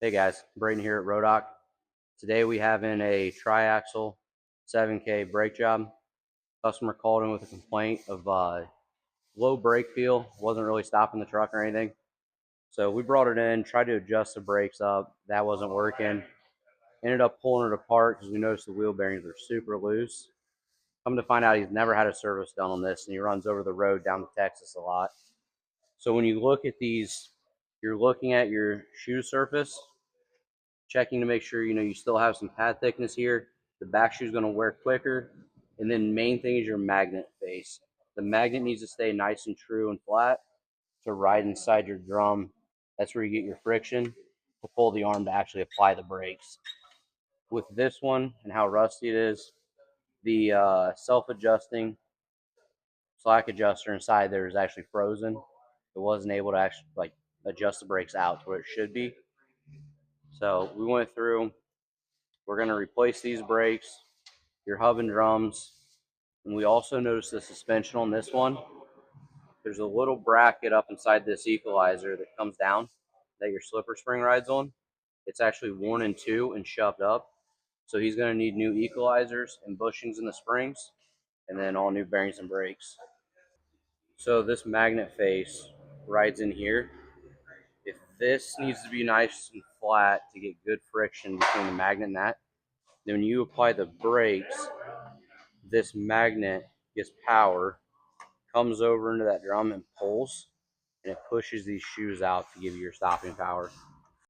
Hey guys, Brayden here at Rodock. Today we have in a triaxle 7K brake job. Customer called in with a complaint of low brake feel, wasn't really stopping the truck or anything. So we brought it in, tried to adjust the brakes up. That wasn't working. Ended up pulling it apart because we noticed the wheel bearings are super loose. Come to find out he's never had a service done on this and he runs over the road down to Texas a lot. So when you look at these, you're looking at your shoe surface, checking to make sure you still have some pad thickness here. The back shoe is going to wear quicker. And then main thing is your magnet face. The magnet needs to stay nice and true and flat to ride inside your drum. That's where you get your friction to pull the arm to actually apply the brakes. With this one and how rusty it is, the self-adjusting slack adjuster inside there is actually frozen. It wasn't able to actually adjust the brakes out to where it should be. So we went through. We're going to replace these brakes, your hub and drums, and we also noticed the suspension on this one. There's a little bracket up inside this equalizer that comes down that your slipper spring rides on. It's actually worn in two and shoved up. So he's going to need new equalizers and bushings in the springs, and then all new bearings and brakes. So this magnet face rides in here. If this needs to be nice and flat to get good friction between the magnet and that, then when you apply the brakes, this magnet gets power, comes over into that drum and pulls, and it pushes these shoes out to give you your stopping power.